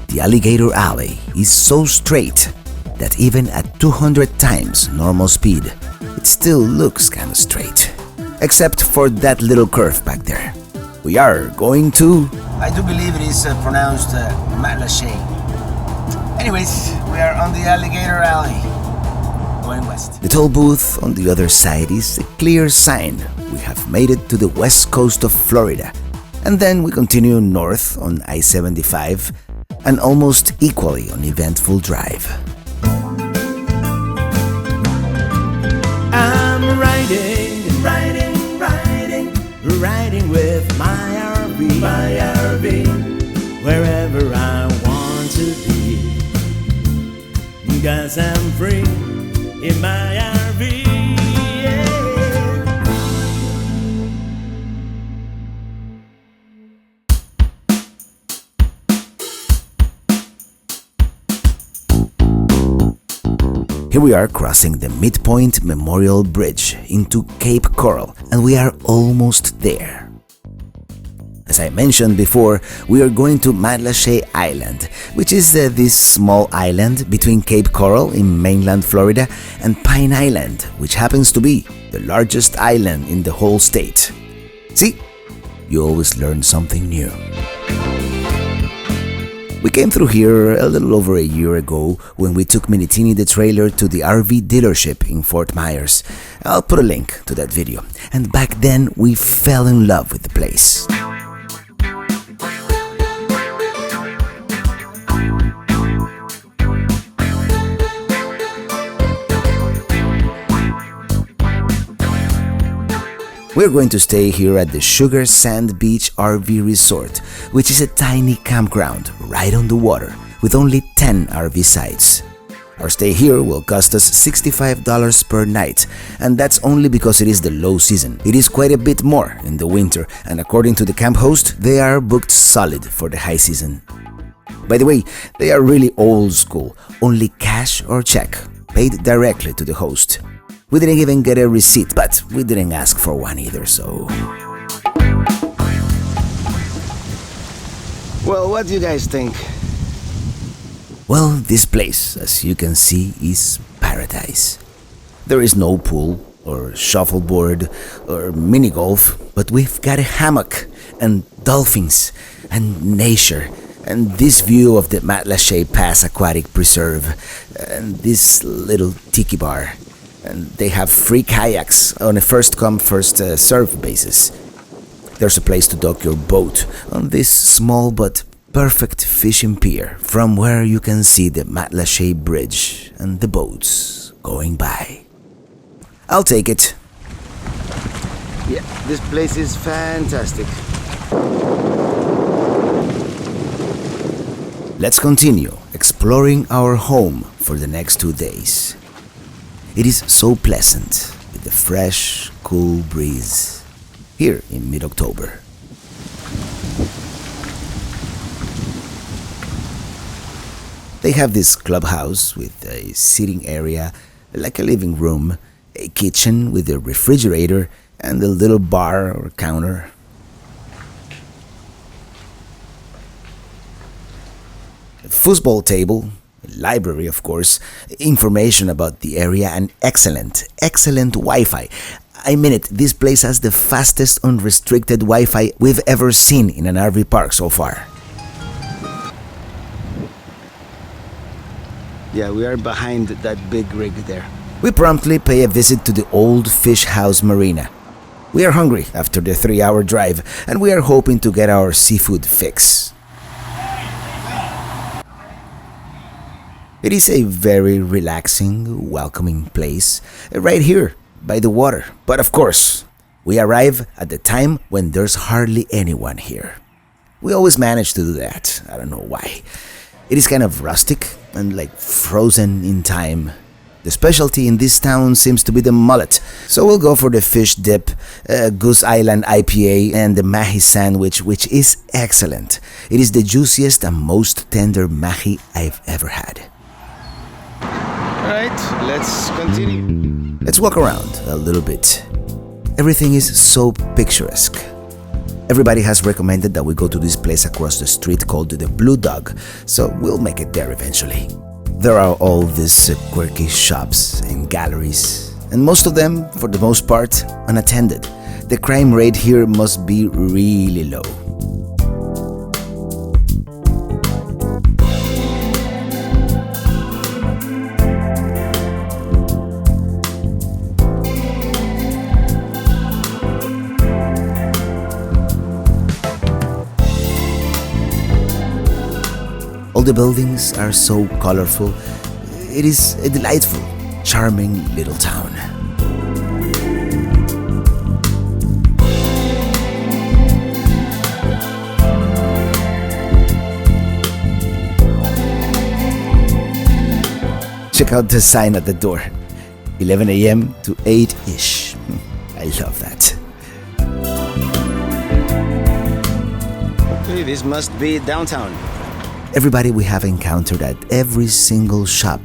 The alligator alley is so straight that even at 200 times normal speed, it still looks kinda straight. Except for that little curve back there. We are going to... I do believe it is pronounced Matlacha. Anyways, we are on the alligator alley, going west. The toll booth on the other side is a clear sign we have made it to the west coast of Florida. And then we continue north on I-75, an almost equally uneventful drive. I'm riding with my RV, wherever I want to be, 'cause I'm free in my RV. Here we are crossing the Midpoint Memorial Bridge into Cape Coral, and we are almost there. As I mentioned before, we are going to Matlacha Island, which is this small island between Cape Coral in mainland Florida and Pine Island, which happens to be the largest island in the whole state. See, you always learn something new. We came through here a little over a year ago when we took Minitini the trailer to the RV dealership in Fort Myers. I'll put a link to that video. And back then we fell in love with the place. We're going to stay here at the Sugar Sand Beach RV Resort, which is a tiny campground right on the water with only 10 RV sites. Our stay here will cost us $65 per night, and that's only because it is the low season. It is quite a bit more in the winter, and according to the camp host, they are booked solid for the high season. By the way, they are really old school, only cash or check, paid directly to the host. We didn't even get a receipt, but we didn't ask for one either, so... Well, what do you guys think? Well, this place, as you can see, is paradise. There is no pool, or shuffleboard, or mini-golf, but we've got a hammock, and dolphins, and nature, and this view of the Matlacha Pass Aquatic Preserve, and this little tiki bar. And they have free kayaks on a first-come, first-served basis. There's a place to dock your boat on this small but perfect fishing pier from where you can see the Matlacha Bridge and the boats going by. I'll take it. Yeah, this place is fantastic. Let's continue exploring our home for the next 2 days. It is so pleasant with the fresh, cool breeze here in mid-October. They have this clubhouse with a seating area, like a living room, a kitchen with a refrigerator, and a little bar or counter. A foosball table, library, of course, information about the area, and excellent Wi-Fi. I mean it, this place has the fastest unrestricted Wi-Fi we've ever seen in an RV park so far. Yeah, we are behind that big rig there. We promptly pay a visit to the old Fish House Marina. We are hungry after the 3-hour drive, and we are hoping to get our seafood fix. It is a very relaxing, welcoming place, right here by the water. But of course, we arrive at the time when there's hardly anyone here. We always manage to do that, I don't know why. It is kind of rustic and like frozen in time. The specialty in this town seems to be the mullet, so we'll go for the fish dip, Goose Island IPA, and the mahi sandwich, which is excellent. It is the juiciest and most tender mahi I've ever had. Alright, let's continue. Let's walk around a little bit. Everything is so picturesque. Everybody has recommended that we go to this place across the street called the Blue Dog, so we'll make it there eventually. There are all these quirky shops and galleries, and most of them, for the most part, unattended. The crime rate here must be really low. All the buildings are so colorful. It is a delightful, charming little town. Check out the sign at the door. 11 a.m. to 8-ish. I love that. Okay, this must be downtown. Everybody we have encountered at every single shop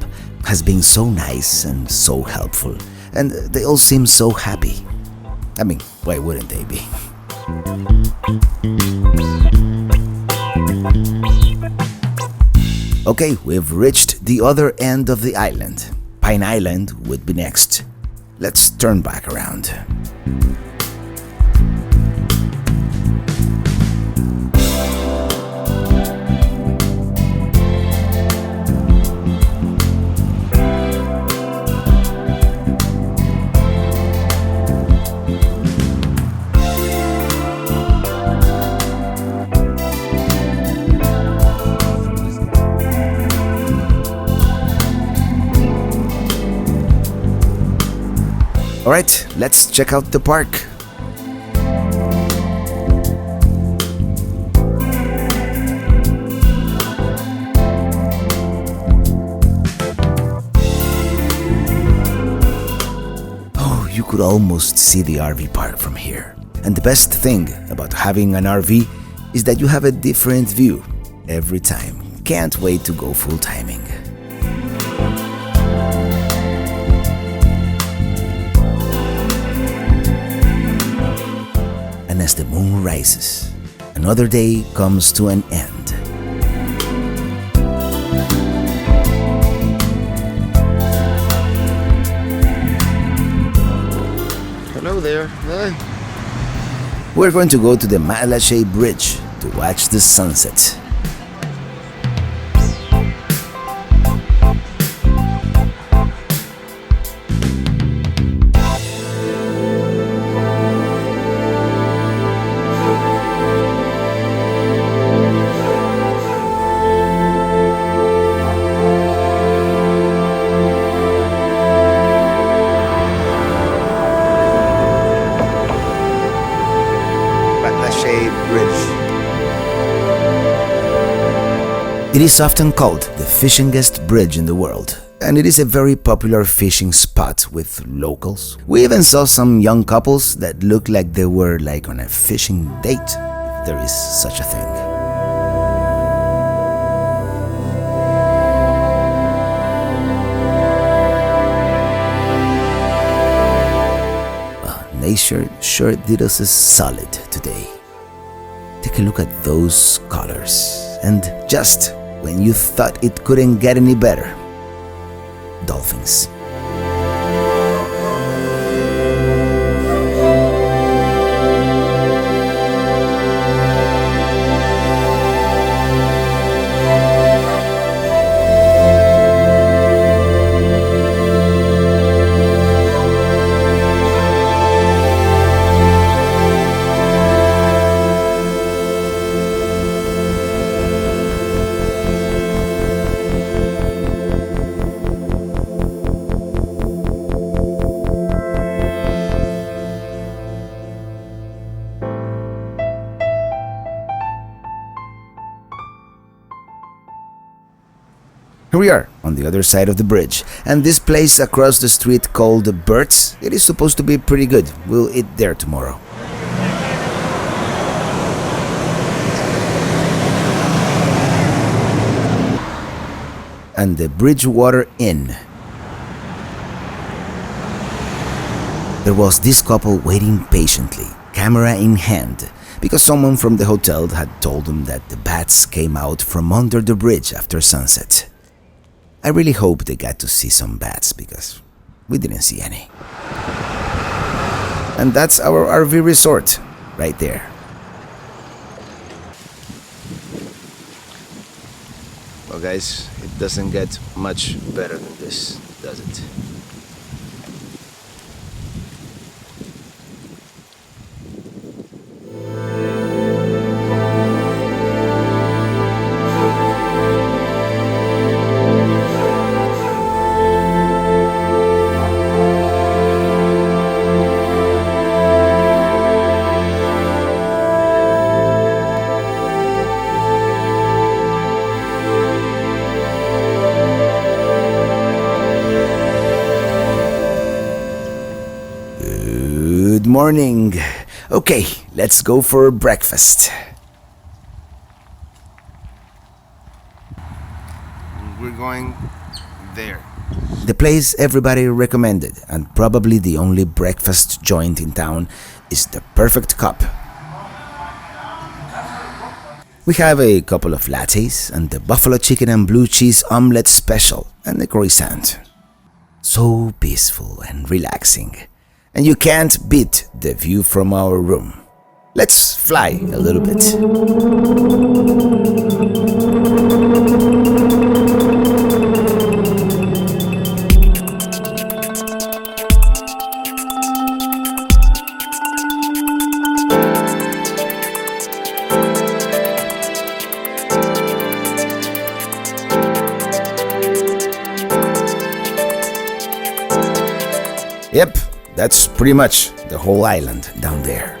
has been so nice and so helpful, and they all seem so happy. I mean, why wouldn't they be? Okay, we've reached the other end of the island. Pine Island would be next. Let's turn back around. Alright, let's check out the park. Oh, you could almost see the RV park from here. And the best thing about having an RV is that you have a different view every time. Can't wait to go full timing. And as the moon rises, another day comes to an end. Hello there. We're going to go to the Matlacha Bridge to watch the sunset. It is often called the fishingest bridge in the world, and it is a very popular fishing spot with locals. We even saw some young couples that looked like they were like on a fishing date, if there is such a thing. Well, nature sure did us a solid today. Take a look at those colors, and just when you thought it couldn't get any better, dolphins. Here we are, on the other side of the bridge, and this place across the street called Bert's, it is supposed to be pretty good. We'll eat there tomorrow. And the Bridgewater Inn. There was this couple waiting patiently, camera in hand, because someone from the hotel had told them that the bats came out from under the bridge after sunset. I really hope they got to see some bats because we didn't see any. And that's our RV resort, right there. Well guys, it doesn't get much better than this, does it? Good morning. Okay, let's go for breakfast. We're going there. The place everybody recommended, and probably the only breakfast joint in town, is the Perfect Cup. We have a couple of lattes and the buffalo chicken and blue cheese omelette special and a croissant. So peaceful and relaxing. And you can't beat the view from our room. Let's fly a little bit. Yep. That's pretty much the whole island down there.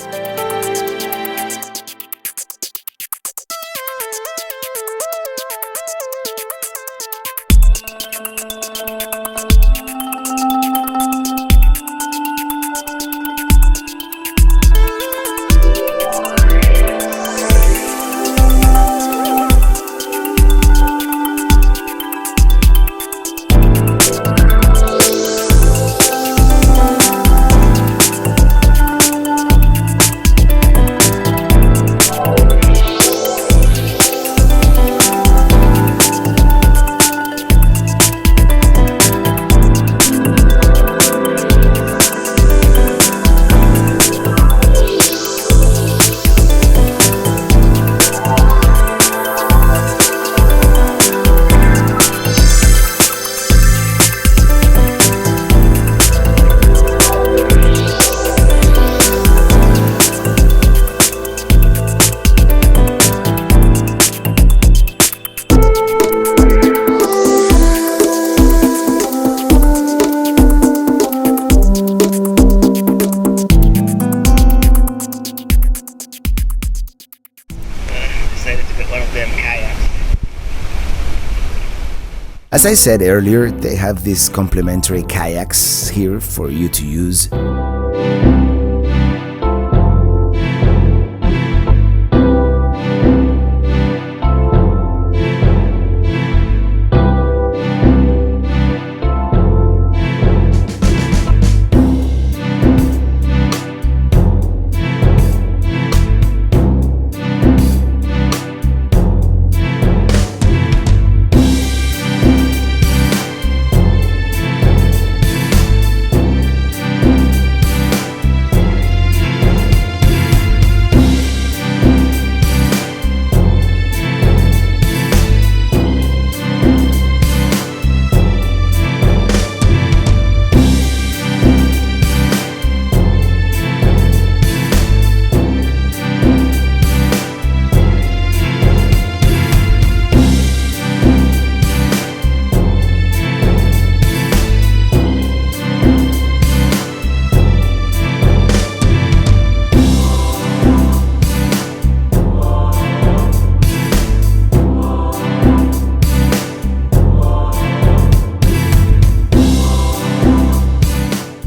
As I said earlier, they have these complimentary kayaks here for you to use.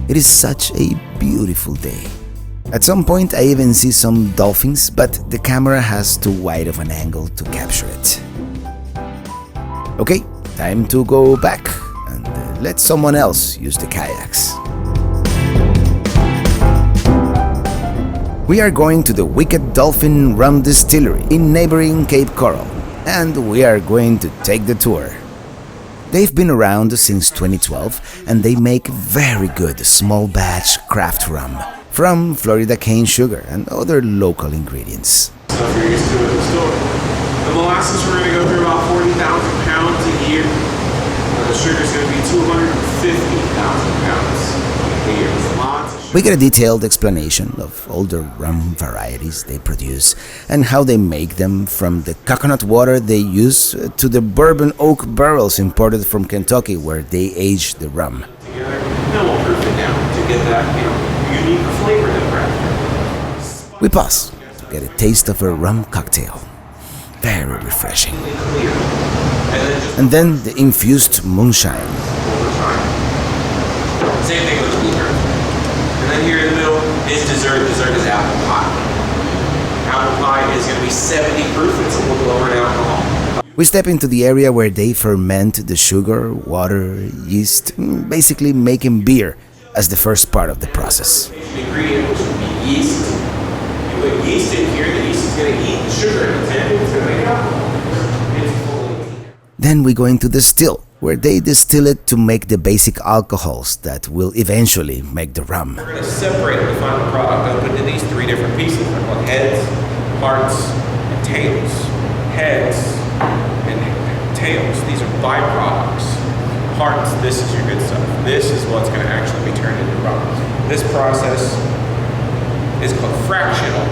It is such a beautiful day. At some point I even see some dolphins, but the camera has too wide of an angle to capture it. Okay, time to go back and let someone else use the kayaks. We are going to the Wicked Dolphin Rum Distillery in neighboring Cape Coral, and we are going to take the tour. They've been around since 2012 and they make very good small batch craft rum from Florida cane sugar and other local ingredients. So if you're used to it, the molasses, we're going to go through about 40,000 pounds a year. The sugar is going to be 250,000 pounds a year. Lots of sugar. We get a detailed explanation of all the rum varieties they produce and how they make them, from the coconut water they use to the bourbon oak barrels imported from Kentucky where they age the rum. Together, then we'll proof it down to get that, unique flavor that we're after. We pause to get a taste of a rum cocktail. Very refreshing. And then the infused moonshine. Same thing with the blueberry. And then here in the middle is dessert. Dessert is apple pie. Apple pie is going to be 70 proof. It's a little lower in alcohol. We step into the area where they ferment the sugar, water, yeast, basically making beer as the first part of the process. The ingredient, which would be yeast. You put yeast in here, the yeast is going to eat the sugar in the tank, it's going to make alcohol. Then we go into the still, where they distill it to make the basic alcohols that will eventually make the rum. We're going to separate the final product up into these three different pieces. They're called heads, hearts, and tails. Heads and tails, these are byproducts. Hearts, this is your good stuff. This is what's going to actually be turned into rum. This process is called fractional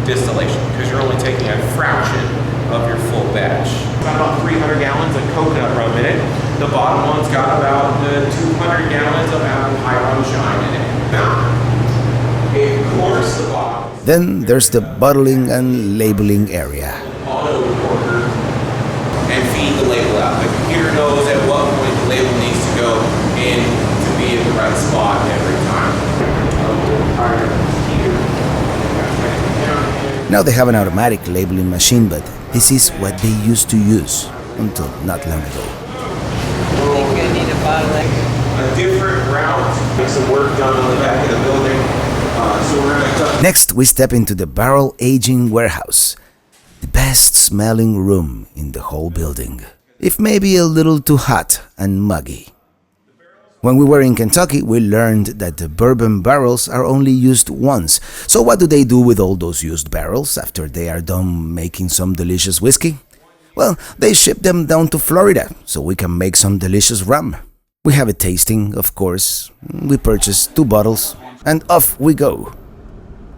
distillation because you're only taking a fraction of your full batch. Got about 300 gallons of coconut rum in it. The bottom one's got about 200 gallons of apple pie rum shine in it. Now, of course, the bottom. Then there's the bottling and labeling area. Auto recorder and feed the label out. The computer knows at what point the label needs to go in to be in the right spot every time. Now they have an automatic labeling machine, but this is what they used to use until not long ago. A different route, make some work done on the back of the building. So we're going to Next, we step into the barrel aging warehouse, the best smelling room in the whole building, if maybe a little too hot and muggy. When we were in Kentucky, we learned that the bourbon barrels are only used once. So what do they do with all those used barrels after they are done making some delicious whiskey? Well, they ship them down to Florida so we can make some delicious rum. We have a tasting, of course. We purchase 2 bottles and off we go.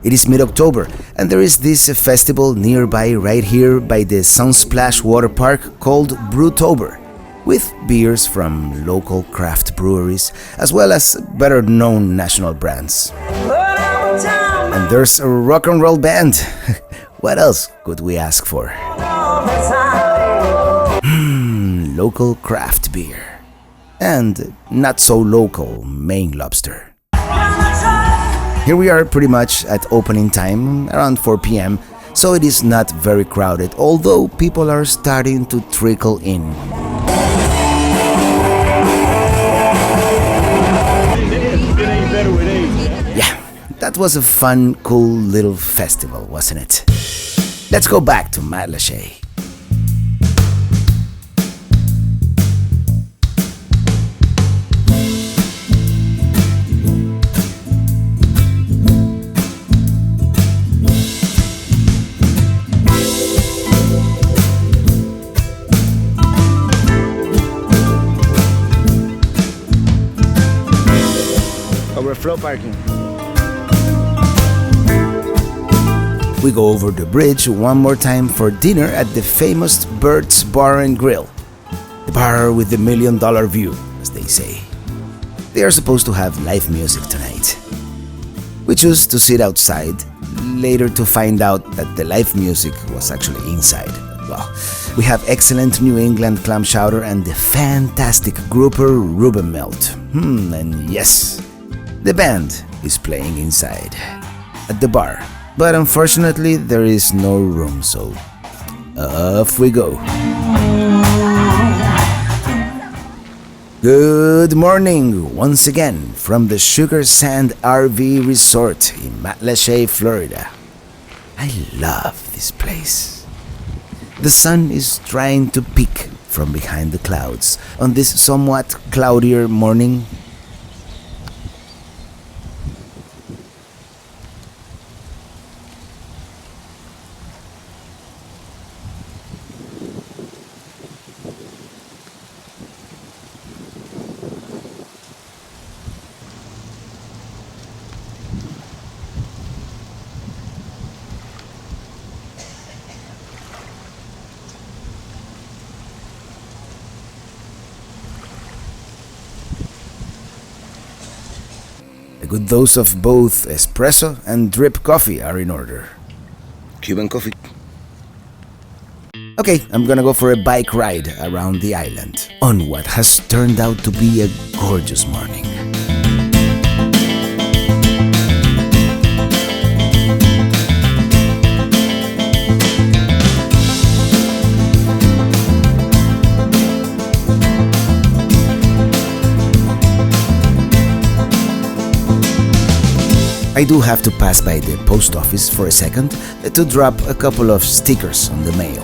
It is mid-October and there is this festival nearby right here by the Sunsplash Water Park called Brewtober, with beers from local craft breweries as well as better-known national brands. And there's a rock and roll band. What else could we ask for? Local craft beer. And not so local Maine lobster. Here we are pretty much at opening time, around 4 p.m, so it is not very crowded, although people are starting to trickle in. Yeah, that was a fun, cool little festival, wasn't it? Let's go back to Matlacha. Overflow parking. We go over the bridge one more time for dinner at the famous Bert's Bar and Grill. The bar with the $1 million view, as they say. They are supposed to have live music tonight. We choose to sit outside, later to find out that the live music was actually inside. Well, we have excellent New England clam chowder and the fantastic grouper Reuben melt. And yes, the band is playing inside, at the bar, but unfortunately there is no room, so off we go. Good morning once again from the Sugar Sand RV Resort in Matlacha, Florida. I love this place. The sun is trying to peek from behind the clouds on this somewhat cloudier morning. A good dose of both espresso and drip coffee are in order. Cuban coffee. Okay, I'm gonna go for a bike ride around the island on what has turned out to be a gorgeous morning. I do have to pass by the post office for a second to drop a couple of stickers on the mail.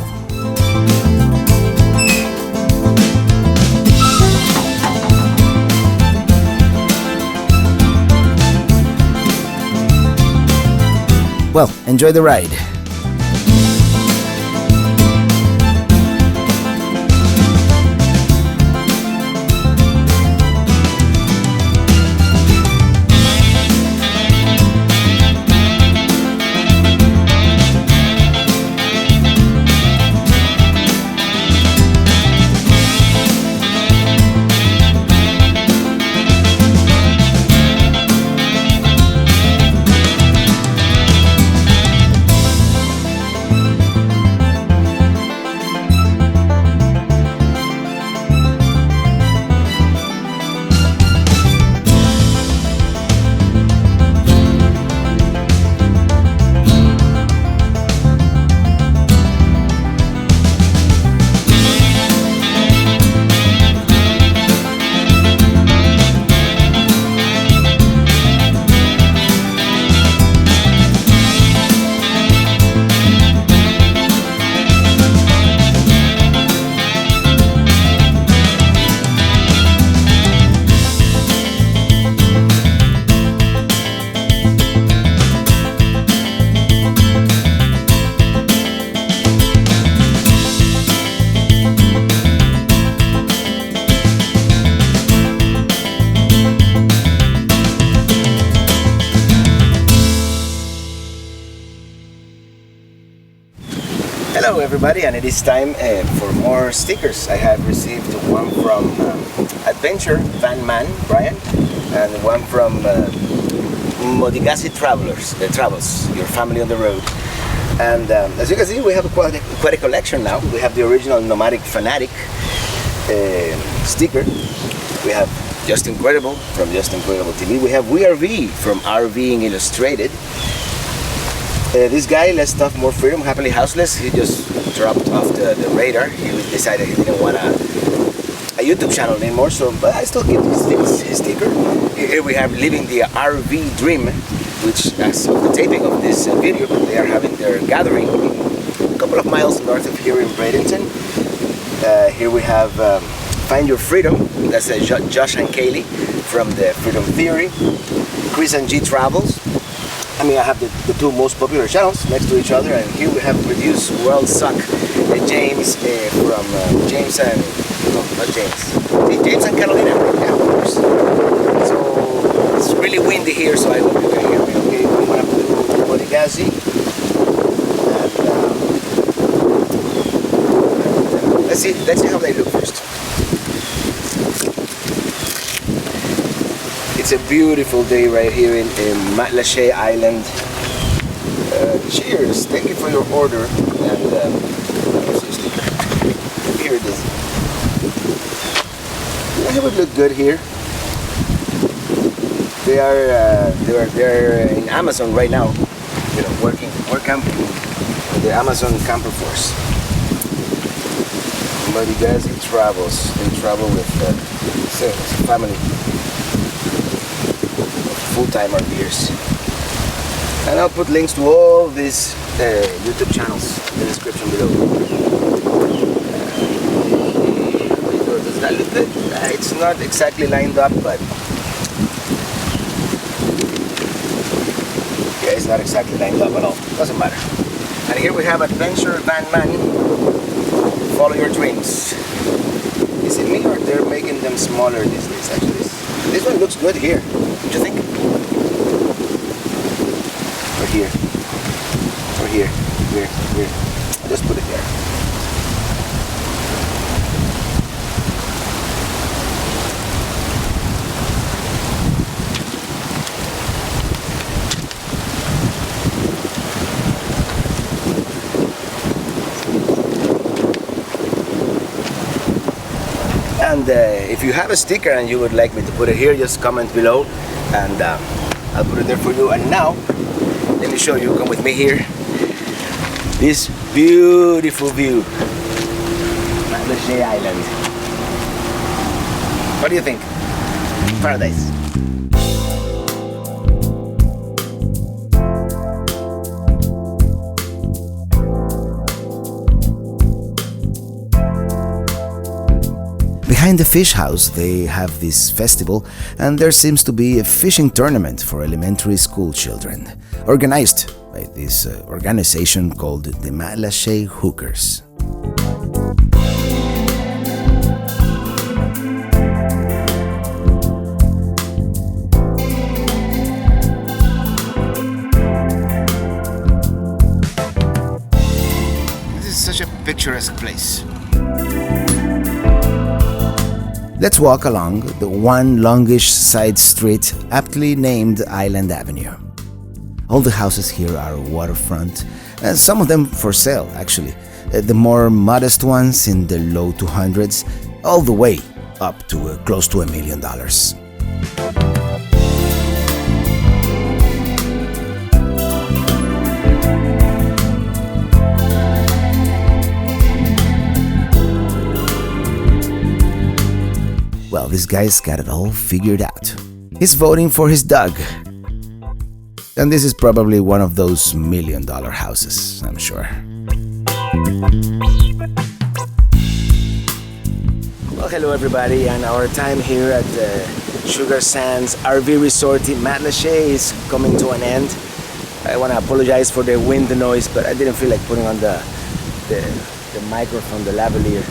Well, enjoy the ride. Hello everybody, and it is time for more stickers. I have received one from Adventure Van Man Brian, and one from Modigasi Travels, your family on the road. And as you can see, we have quite a collection now. We have the original Nomadic Fanatic sticker. We have Just Incredible from Just Incredible TV. We have We RV from RVing Illustrated. This guy, Less Stuff, More Freedom, Happily Houseless, he just dropped off the radar. He decided he didn't want a YouTube channel anymore, but I still keep his sticker. Here we have Living the RV Dream, which, as of the taping of this video, they are having their gathering a couple of miles north of here in Bradenton. Here we have Find Your Freedom, that's Josh and Kaylee from the Freedom Theory. Chris and G Travels. I mean, I have the two most popular channels next to each other, and here we have Reduce World Suck, James from James and, no, not James, James and Carolina, yeah, of course. So, it's really windy here, so I hope you can hear me okay. I'm going to do Modigasi, and let's see how they look first. It's a beautiful day right here in Matlacha Island. Cheers! Thank you for your order. And here it is. It would look good here. They're in Amazon right now. You know, working camping with the Amazon Camper Force. somebody guys, he travels. They travel with it's a family, full-time RVers. And I'll put links to all these YouTube channels in the description below. Does that look good? It's not exactly lined up, but yeah, it's not exactly lined up at all. Doesn't matter. And here we have Adventure Van Man. Follow your dreams. Is it me or they're making them smaller these days? Actually, this one looks good here. Don't you think? Or here. Or here. Here. Here. I'll just put it there. And if you have a sticker and you would like me to put it here, just comment below and I'll put it there for you. And now, let me show you, come with me here, this beautiful view, Matlacha Island. What do you think? Paradise. Behind the fish house, they have this festival, and there seems to be a fishing tournament for elementary school children, organized by this organization called the Matlacha Hookers. This is such a picturesque place. Let's walk along the one longish side street aptly named Island Avenue. All the houses here are waterfront, and some of them for sale actually. The more modest ones in the low 200s, all the way up to close to $1 million. Well, this guy's got it all figured out. He's voting for his dog. And this is probably one of those $1 million houses, I'm sure. Well, hello everybody, and our time here at the Sugar Sands RV Resort in Matlacha is coming to an end. I want to apologize for the wind noise, but I didn't feel like putting on the microphone, the lavalier.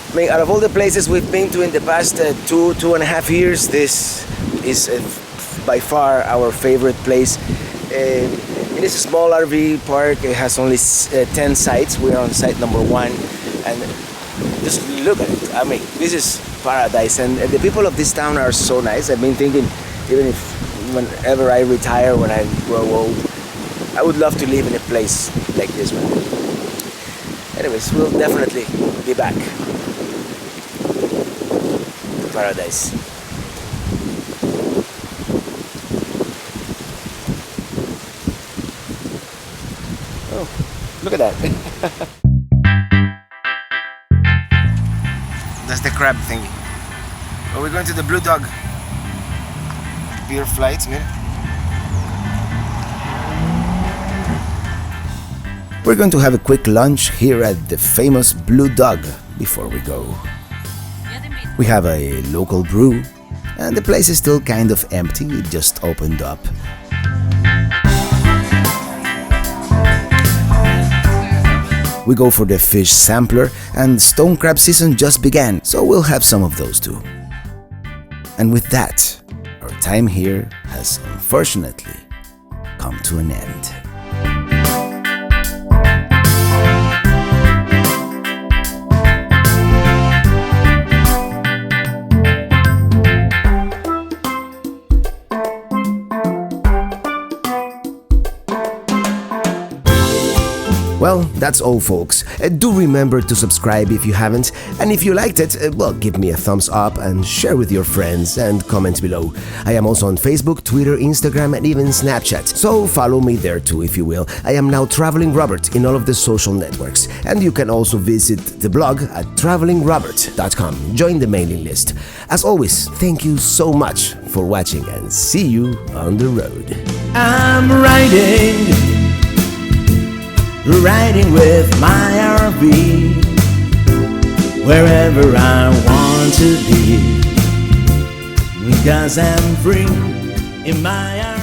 I mean, out of all the places we've been to in the past 2.5 years, this is by far our favorite place. It is a small RV park. It has only 10 sites. We're on site number 1, and just look at it. I mean, this is paradise, and the people of this town are so nice. I've been thinking, even if whenever I retire, when I grow old, I would love to live in a place like this one. Anyways, we'll definitely be back. Paradise. Oh, look at that. That's the crab thingy. Oh, we're going to the Blue Dog. Beer flights, man. We're going to have a quick lunch here at the famous Blue Dog before we go. We have a local brew, and the place is still kind of empty. It just opened up. We go for the fish sampler, and stone crab season just began, so we'll have some of those too. And with that, our time here has unfortunately come to an end. Well, That's all, folks. Do remember to subscribe if you haven't, and if you liked it, well, give me a thumbs up and share with your friends and comment below. I am also on Facebook, Twitter, Instagram, and even Snapchat, so follow me there too if you will. I am now Traveling Robert in all of the social networks, and you can also visit the blog at travelingrobert.com. Join the mailing list. As always, thank you so much for watching, and see you on the road. I'm riding with my RV, wherever I want to be, 'cause I'm free in my RV.